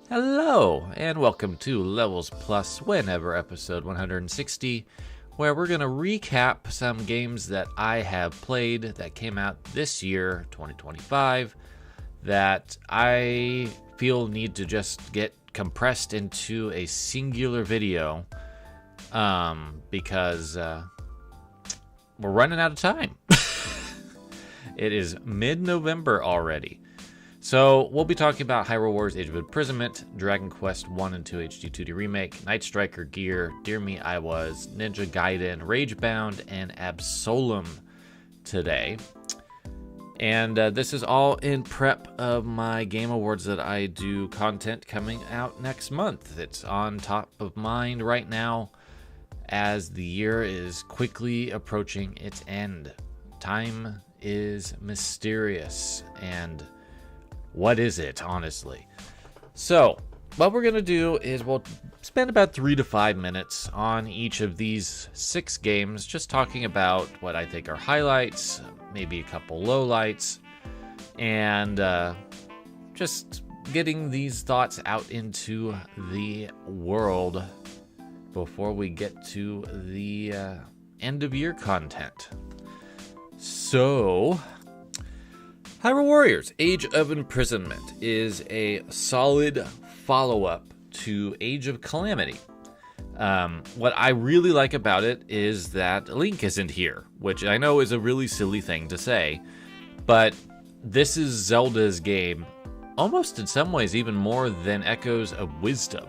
Hello, and welcome to Levels Plus Whenever, episode 160, where we're going to recap some games that I have played that came out this year, 2025, that I feel need to just get compressed into a singular video, because we're running out of time. It is mid-November already. So, we'll be talking about Hyrule Warriors Age of Imprisonment, Dragon Quest 1 and 2 HD 2D Remake, Night Striker Gear, Dear Me I Was, Ninja Gaiden Ragebound, and Absolum today. And this is all in prep of my Game Awards that I do content coming out next month. It's on top of mind right now as the year is quickly approaching its end. Time is mysterious, and what is it, honestly? So, what we're going to do is we'll spend about 3 to 5 minutes on each of these 6 games, just talking about what I think are highlights, maybe a couple lowlights, and just getting these thoughts out into the world before we get to the end-of-year content. So, Hyrule Warriors Age of Imprisonment is a solid follow-up to Age of Calamity. What I really like about it is that Link isn't here, which I know is a really silly thing to say, but this is Zelda's game, almost in some ways even more than Echoes of Wisdom,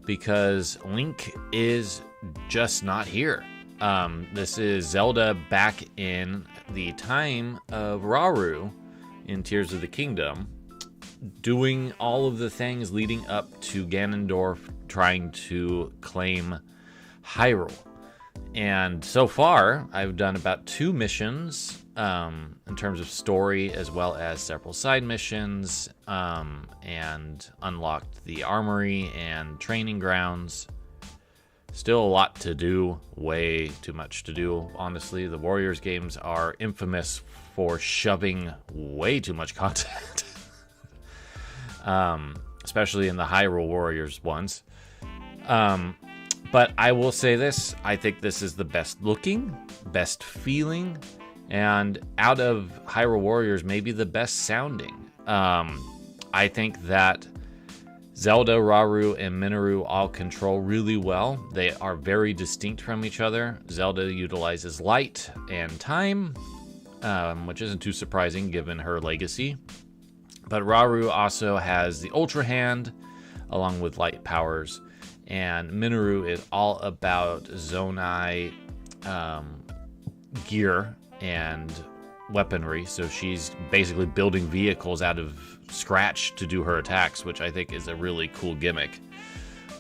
because Link is just not here. This is Zelda back in the time of Rauru in Tears of the Kingdom, doing all of the things leading up to Ganondorf trying to claim Hyrule. And so far, I've done about 2 missions in terms of story, as well as several side missions, and unlocked the armory and training grounds. Still a lot to do, way too much to do, honestly. The Warriors games are infamous for shoving way too much content, especially in the Hyrule Warriors ones. But I will say this, I think this is the best looking, best feeling, and out of Hyrule Warriors, maybe the best sounding. I think that Zelda, Rauru, and Minoru all control really well. They are very distinct from each other. Zelda utilizes light and time, which isn't too surprising given her legacy. But Rauru also has the Ultra Hand, along with light powers. And Minoru is all about Zonai gear and weaponry. So she's basically building vehicles out of scratch to do her attacks, which I think is a really cool gimmick.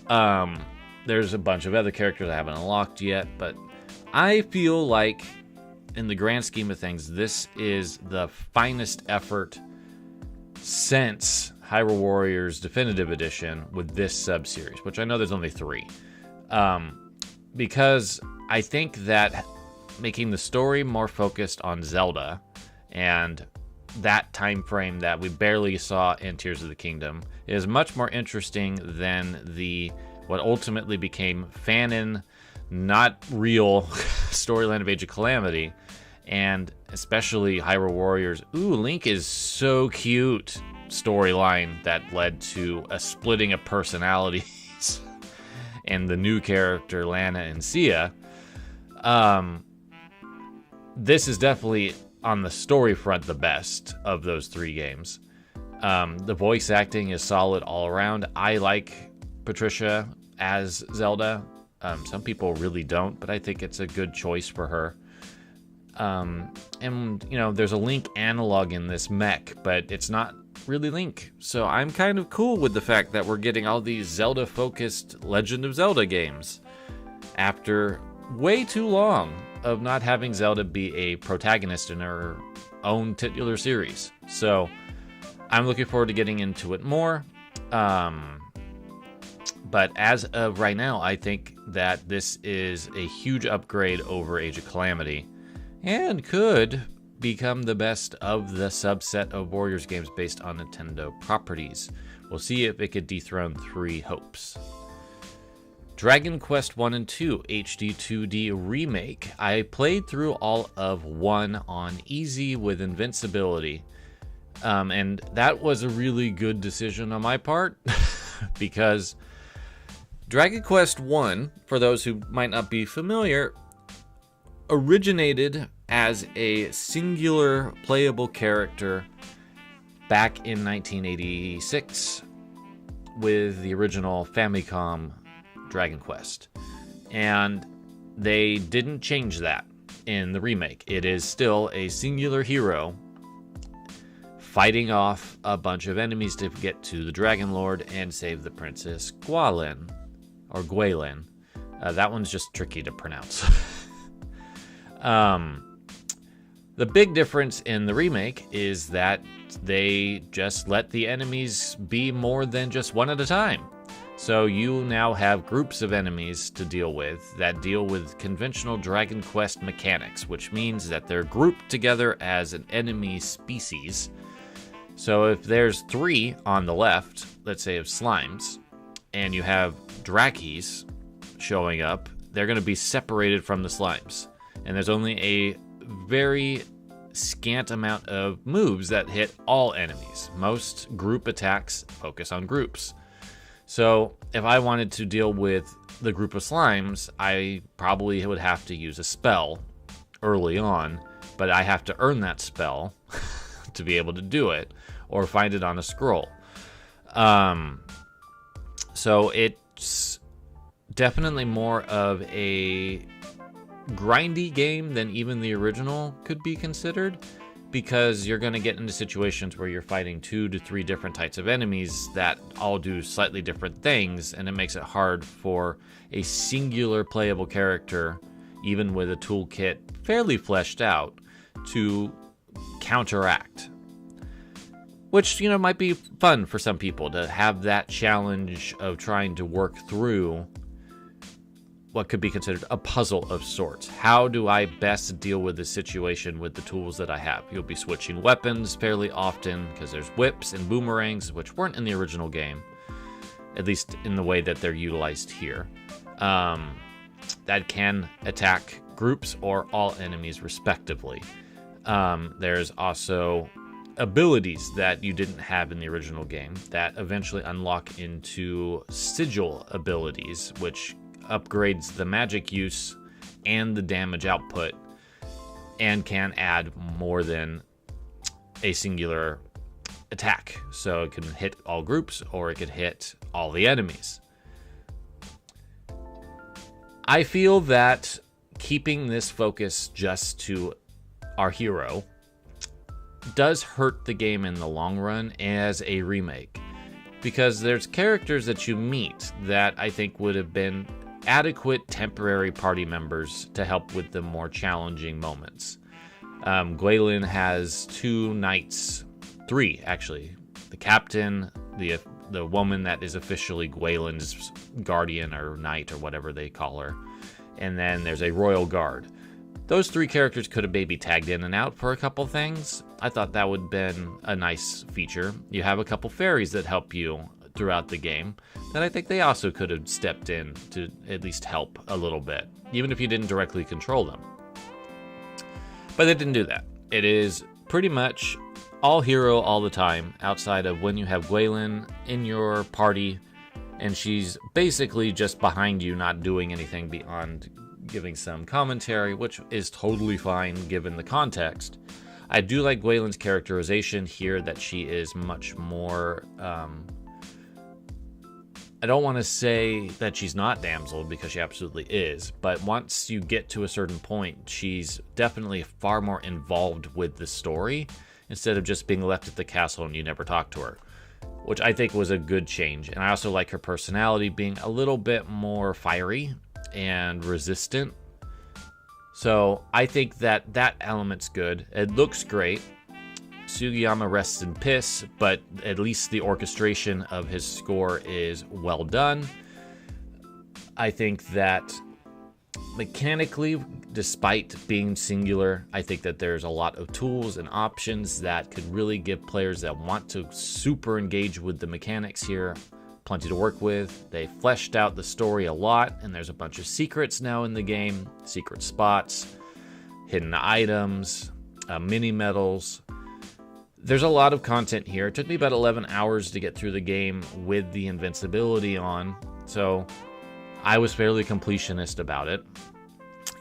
There's a bunch of other characters I haven't unlocked yet, but I feel like in the grand scheme of things, this is the finest effort since Hyrule Warriors Definitive Edition with this sub-series, which I know there's only 3. Because I think that making the story more focused on Zelda and that time frame that we barely saw in Tears of the Kingdom is much more interesting than what ultimately became fanon, not real storyline of Age of Calamity, and especially Hyrule Warriors. Ooh, Link is so cute storyline that led to a splitting of personalities and the new character Lana and Sia. This is definitely on the story front the best of those 3 games. The voice acting is solid all around. I like Patricia as Zelda. Some people really don't, but I think it's a good choice for her. And, you know, there's a Link analog in this mech, but it's not really Link. So I'm kind of cool with the fact that we're getting all these Zelda-focused Legend of Zelda games after way too long of not having Zelda be a protagonist in her own titular series. So I'm looking forward to getting into it more. But as of right now, I think that this is a huge upgrade over Age of Calamity and could become the best of the subset of Warriors games based on Nintendo properties. We'll see if it could dethrone 3 hopes. Dragon Quest 1 and 2 HD 2D Remake. I played through all of 1 on easy with invincibility. And that was a really good decision on my part because Dragon Quest 1, for those who might not be familiar, originated as a singular playable character back in 1986 with the original Famicom Dragon Quest. And they didn't change that in the remake. It is still a singular hero fighting off a bunch of enemies to get to the Dragon Lord and save the Princess Gwalin. Or Gwalin. That one's just tricky to pronounce. The big difference in the remake is that they just let the enemies be more than just one at a time. So you now have groups of enemies to deal with that deal with conventional Dragon Quest mechanics, which means that they're grouped together as an enemy species. So if there's 3 on the left, let's say of slimes, and you have Drakis showing up, they're going to be separated from the slimes. And there's only a very scant amount of moves that hit all enemies. Most group attacks focus on groups. So if I wanted to deal with the group of slimes, I probably would have to use a spell early on, but I have to earn that spell to be able to do it, or find it on a scroll. So it's definitely more of a grindy game than even the original could be considered, because you're going to get into situations where you're fighting 2 to 3 different types of enemies that all do slightly different things, and it makes it hard for a singular playable character, even with a toolkit fairly fleshed out, to counteract. Which, might be fun for some people to have that challenge of trying to work through what could be considered a puzzle of sorts. How do I best deal with this situation with the tools that I have? You'll be switching weapons fairly often because there's whips and boomerangs, which weren't in the original game, at least in the way that they're utilized here. That can attack groups or all enemies respectively. There's also abilities that you didn't have in the original game that eventually unlock into sigil abilities, which upgrades the magic use and the damage output and can add more than a singular attack. So it can hit all groups or it could hit all the enemies. I feel that keeping this focus just to our hero does hurt the game in the long run as a remake, because there's characters that you meet that I think would have been adequate temporary party members to help with the more challenging moments. Gwalin has 2 knights, 3 actually. The captain, the woman that is officially Gwalin's guardian or knight or whatever they call her, and then there's a royal guard. Those 3 characters could have maybe tagged in and out for a couple things. I thought that would have been a nice feature. You have a couple fairies that help you throughout the game that I think they also could have stepped in to at least help a little bit, even if you didn't directly control them. But they didn't do that. It is pretty much all hero all the time, outside of when you have Gwalin in your party, and she's basically just behind you, not doing anything beyond giving some commentary, which is totally fine given the context. I do like Gwalin's characterization here, that she is much more... I don't want to say that she's not damsel, because she absolutely is, but once you get to a certain point, she's definitely far more involved with the story, instead of just being left at the castle and you never talk to her, which I think was a good change. And I also like her personality being a little bit more fiery and resistant. So I think that that element's good. It looks great. Sugiyama rests in piss, but at least the orchestration of his score is well done. I think that mechanically despite being singular, I think that there's a lot of tools and options that could really give players that want to super engage with the mechanics here plenty to work with. They fleshed out the story a lot, and there's a bunch of secrets now in the game, secret spots, hidden items, mini medals. There's a lot of content here. It took me about 11 hours to get through the game with the invincibility on, so I was fairly completionist about it,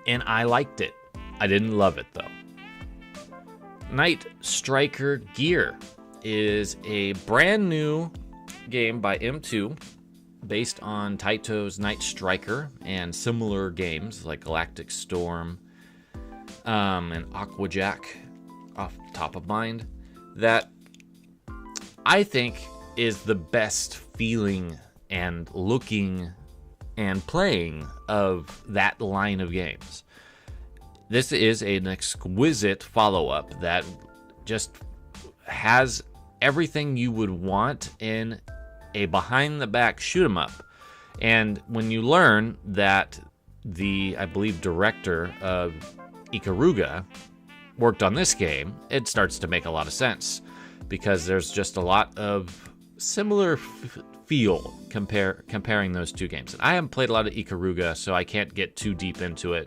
and I liked it. I didn't love it, though. Night Striker Gear is a brand new game by M2 based on Taito's Night Striker and similar games like Galactic Storm and Aquajack off the top of mind, that I think is the best feeling and looking and playing of that line of games. This is an exquisite follow-up that just has everything you would want in a behind-the-back shoot-'em-up. And when you learn that the, I believe, director of Ikaruga worked on this game, it starts to make a lot of sense, because there's just a lot of similar feel comparing those two games. And I haven't played a lot of Ikaruga, so I can't get too deep into it.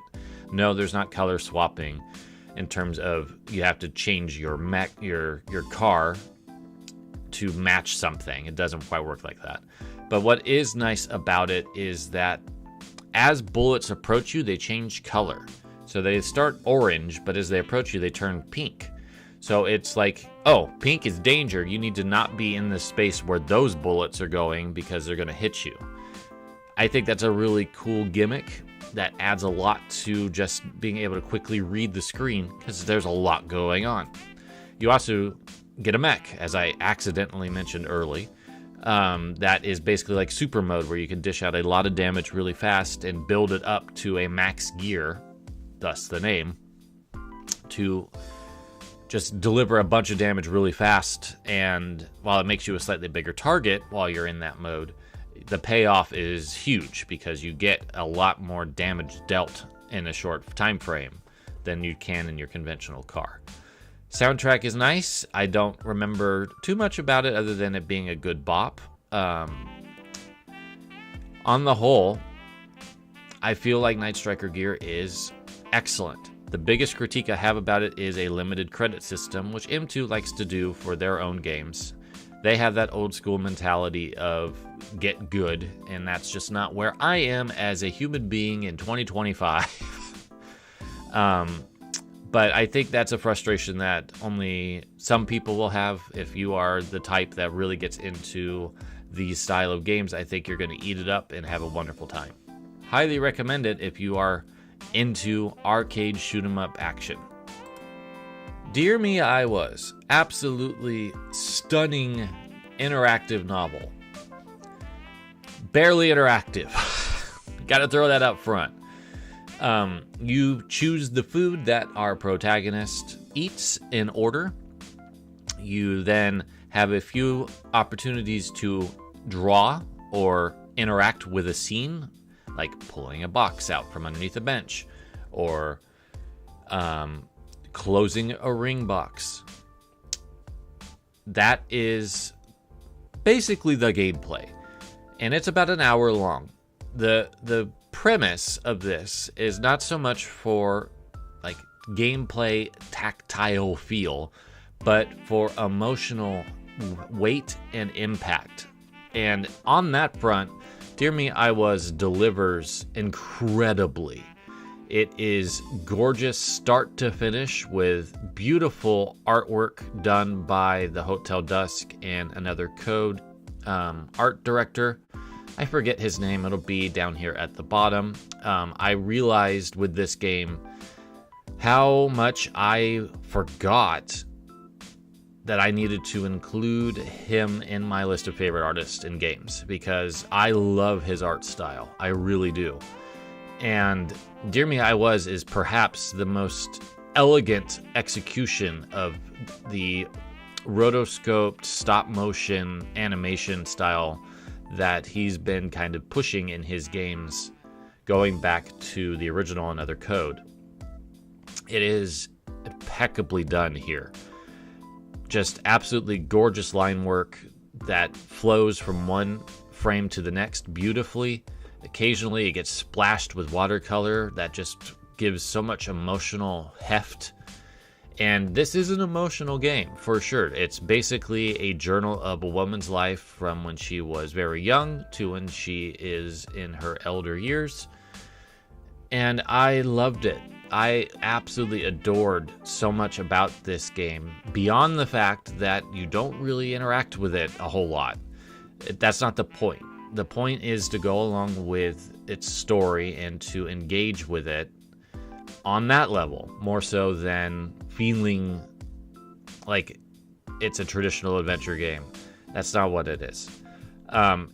No, there's not color swapping in terms of you have to change your car to match something. It doesn't quite work like that. But what is nice about it is that as bullets approach you, they change color. So they start orange, but as they approach you, they turn pink. So it's like, oh, pink is danger. You need to not be in the space where those bullets are going because they're going to hit you. I think that's a really cool gimmick that adds a lot to just being able to quickly read the screen, because there's a lot going on. You also get a mech, as I accidentally mentioned early. That is basically like super mode, where you can dish out a lot of damage really fast and build it up to a max gear, thus the name, to just deliver a bunch of damage really fast. And while it makes you a slightly bigger target while you're in that mode, the payoff is huge, because you get a lot more damage dealt in a short time frame than you can in your conventional car. Soundtrack is nice. I don't remember too much about it other than it being a good bop. On the whole, I feel like Night Striker Gear is excellent. The biggest critique I have about it is a limited credit system, which M2 likes to do for their own games. They have that old school mentality of get good, and that's just not where I am as a human being in 2025. But I think that's a frustration that only some people will have. If you are the type that really gets into these style of games, I think you're going to eat it up and have a wonderful time. Highly recommend it if you are into arcade shoot-'em-up action. Dear Me I Was, absolutely stunning interactive novel. Barely interactive. Gotta throw that up front. You choose the food that our protagonist eats in order. You then have a few opportunities to draw or interact with a scene, like pulling a box out from underneath a bench, or closing a ring box. That is basically the gameplay, and it's about an hour long. The premise of this is not so much for like gameplay tactile feel, but for emotional weight and impact. And on that front, Dear Me I Was delivers incredibly. It is gorgeous start to finish with beautiful artwork done by the Hotel Dusk and Another Code art director. I forget his name. It'll be down here at the bottom. I realized with this game how much I forgot that I needed to include him in my list of favorite artists in games, because I love his art style. I really do. And Dear Me I Was is perhaps the most elegant execution of the rotoscoped stop motion animation style that he's been kind of pushing in his games going back to the original Another Code. It is impeccably done here. Just absolutely gorgeous line work that flows from one frame to the next beautifully. Occasionally it gets splashed with watercolor that just gives so much emotional heft. And this is an emotional game, for sure. It's basically a journal of a woman's life from when she was very young to when she is in her elder years. And I loved it. I absolutely adored so much about this game, beyond the fact that you don't really interact with it a whole lot. That's not the point. The point is to go along with its story and to engage with it on that level, more so than feeling like it's a traditional adventure game. That's not what it is.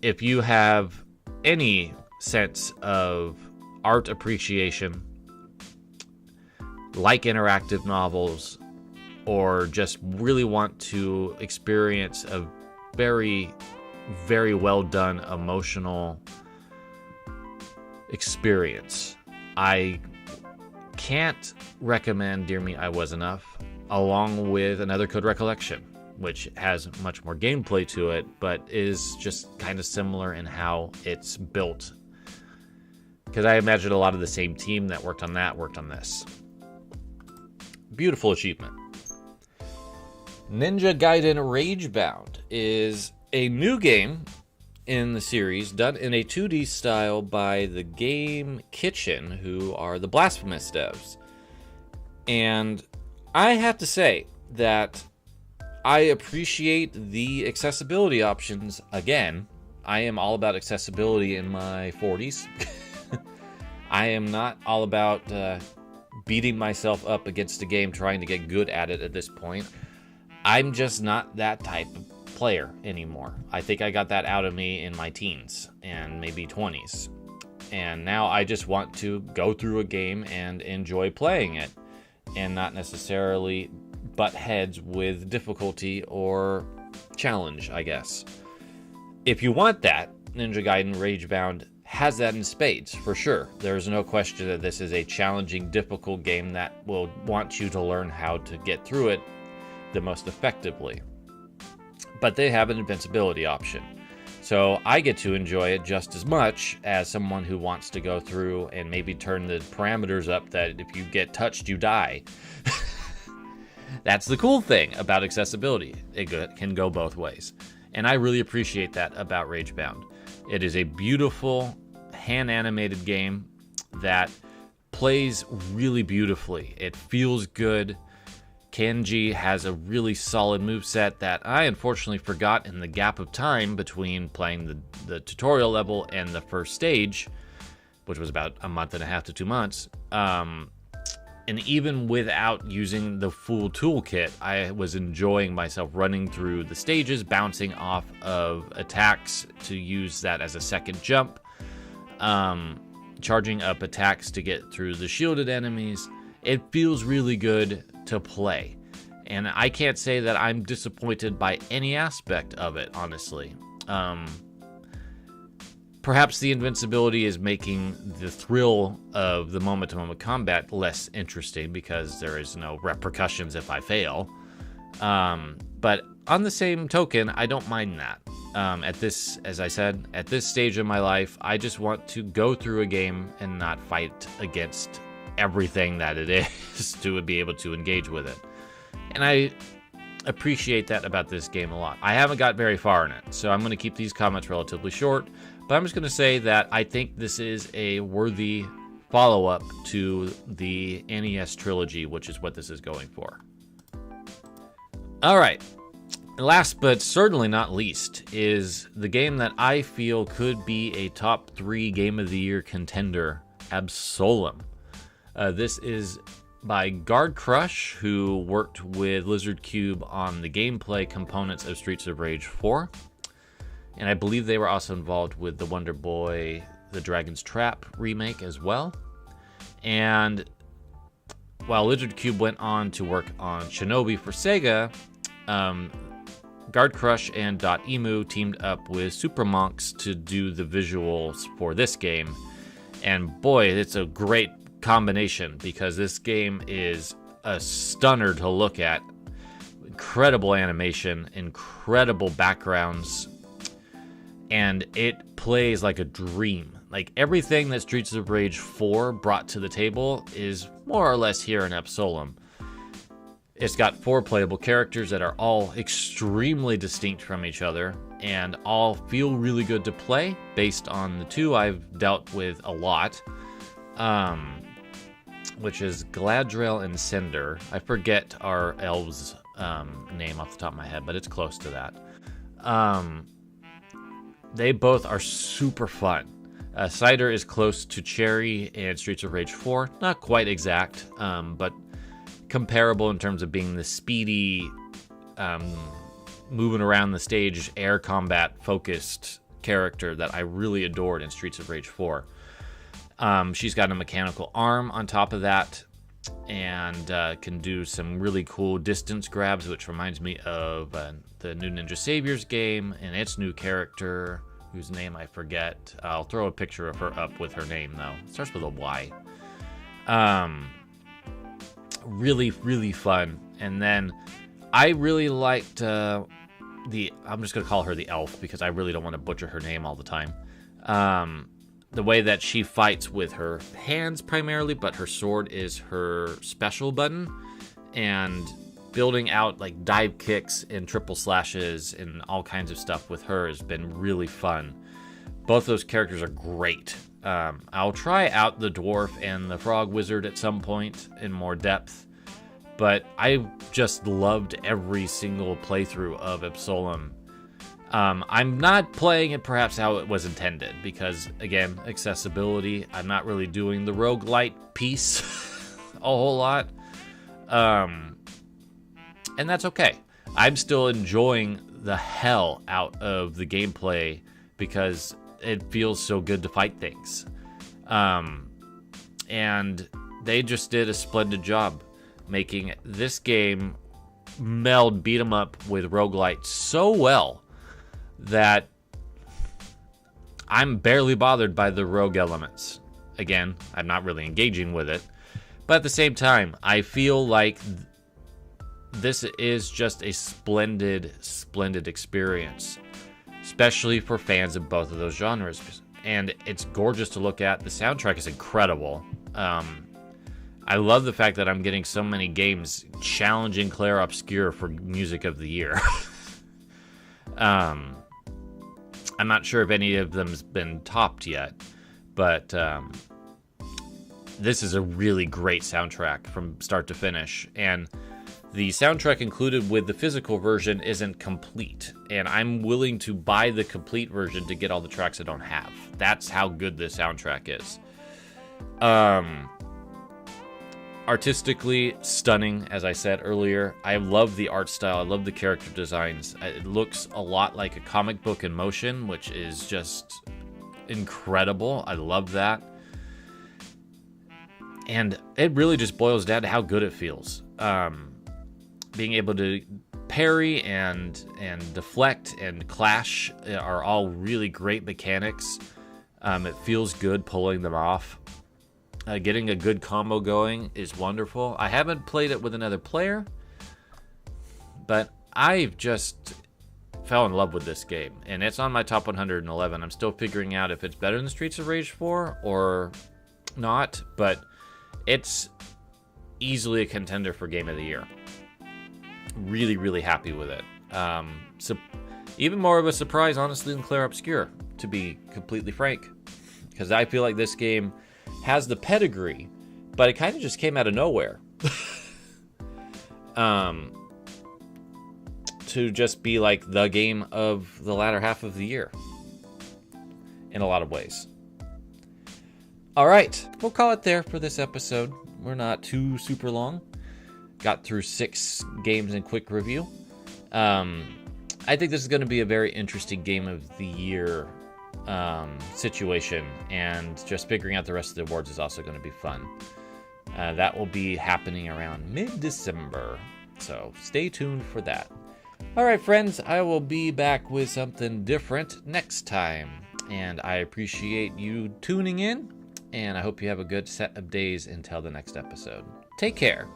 If you have any sense of art appreciation, like interactive novels, or just really want to experience a very, very well done emotional experience, I can't recommend Dear Me, I Was Enough, along with Another Code Recollection, which has much more gameplay to it, but is just kind of similar in how it's built. Because I imagine a lot of the same team that worked on that worked on this. Beautiful achievement. Ninja Gaiden Ragebound is a new game in the series done in a 2D style by the Game Kitchen, who are the Blasphemous devs. And I have to say that I appreciate the accessibility options. Again, I am all about accessibility in my 40s. I am not all about beating myself up against a game trying to get good at it at this point. I'm just not that type of player anymore. I think I got that out of me in my teens and maybe 20s. And now I just want to go through a game and enjoy playing it and not necessarily butt heads with difficulty or challenge, I guess. If you want that, Ninja Gaiden Ragebound has that in spades, for sure. There's no question that this is a challenging, difficult game that will want you to learn how to get through it the most effectively. But they have an invincibility option. So I get to enjoy it just as much as someone who wants to go through and maybe turn the parameters up that if you get touched, you die. That's the cool thing about accessibility. It can go both ways. And I really appreciate that about Ragebound. It is a beautiful, hand-animated game that plays really beautifully. It feels good. Kenji has a really solid moveset that I unfortunately forgot in the gap of time between playing the tutorial level and the first stage, which was about a month and a half to 2 months. And even without using the full toolkit, I was enjoying myself running through the stages, bouncing off of attacks to use that as a second jump, charging up attacks to get through the shielded enemies. It feels really good to play. And I can't say that I'm disappointed by any aspect of it, honestly. Perhaps the invincibility is making the thrill of the moment-to-moment combat less interesting because there is no repercussions if I fail. But on the same token, I don't mind that. As I said, at this stage of my life, I just want to go through a game and not fight against everything that it is to be able to engage with it. And I appreciate that about this game a lot. I haven't got very far in it, so I'm going to keep these comments relatively short. But I'm just going to say that I think this is a worthy follow-up to the NES trilogy, which is what this is going for. All right. Last but certainly not least is the game that I feel could be a top 3 Game of the Year contender, Absolum. This is by Guard Crush, who worked with Lizard Cube on the gameplay components of Streets of Rage 4. And I believe they were also involved with the Wonder Boy, The Dragon's Trap remake as well. And while Lizard Cube went on to work on Shinobi for Sega, Guard Crush and .emu teamed up with Super Monks to do the visuals for this game. And boy, it's a great combination, because this game is a stunner to look at. Incredible animation, incredible backgrounds, and it plays like a dream. Like everything that Streets of Rage 4 brought to the table is more or less here in Absolum. It's got 4 playable characters that are all extremely distinct from each other and all feel really good to play based on the 2 I've dealt with a lot, which is Gladriel and Cinder. I forget our elves' name off the top of my head, but it's close to that. They both are super fun. Cider is close to Cherry in Streets of Rage 4. Not quite exact, but comparable in terms of being the speedy, moving around the stage, air combat focused character that I really adored in Streets of Rage 4. She's got a mechanical arm on top of that, and can do some really cool distance grabs, which reminds me of the new Ninja Saviors game and its new character, whose name I forget. I'll throw a picture of her up with her name, though. It starts with a Y. Really, really fun. And then I really liked I'm just going to call her the elf, because I really don't want to butcher her name all the time. The way that she fights with her hands primarily, but her sword is her special button, and building out like dive kicks and triple slashes and all kinds of stuff with her has been really fun. Both those characters are great. I'll try out the dwarf and the frog wizard at some point in more depth, but I just loved every single playthrough of Absolum. I'm not playing it perhaps how it was intended, because, again, accessibility. I'm not really doing the roguelite piece a whole lot. And that's okay. I'm still enjoying the hell out of the gameplay because it feels so good to fight things. And they just did a splendid job making this game meld beat 'em up with roguelite so well that I'm barely bothered by the rogue elements. Again, I'm not really engaging with it, but at the same time, I feel like this is just a splendid, splendid experience, especially for fans of both of those genres. And it's gorgeous to look at. The soundtrack is incredible. I love the fact that I'm getting so many games challenging Clair Obscur for Music of the Year. I'm not sure if any of them's been topped yet, but this is a really great soundtrack from start to finish. And the soundtrack included with the physical version isn't complete, and I'm willing to buy the complete version to get all the tracks I don't have. That's how good this soundtrack is. Artistically stunning, as I said earlier. I love the art style. I love the character designs. It looks a lot like a comic book in motion, which is just incredible. I love that. And it really just boils down to how good it feels. Being able to parry and deflect and clash are all really great mechanics. It feels good pulling them off. Getting a good combo going is wonderful. I haven't played it with another player, but I've just fell in love with this game, and it's on my top 111. I'm still figuring out if it's better than Streets of Rage 4 or not, but it's easily a contender for Game of the Year. Really, really happy with it. So even more of a surprise, honestly, than Clair Obscur, to be completely frank, because I feel like this game has the pedigree, but it kind of just came out of nowhere. To just be like the game of the latter half of the year in a lot of ways. All right, we'll call it there for this episode. We're not too super long. Got through 6 games in quick review. I think this is going to be a very interesting game of the year situation, and just figuring out the rest of the awards is also going to be fun. That will be happening around mid-December, so stay tuned for that. All right, friends, I will be back with something different next time, and I appreciate you tuning in, and I hope you have a good set of days until the next episode. Take care.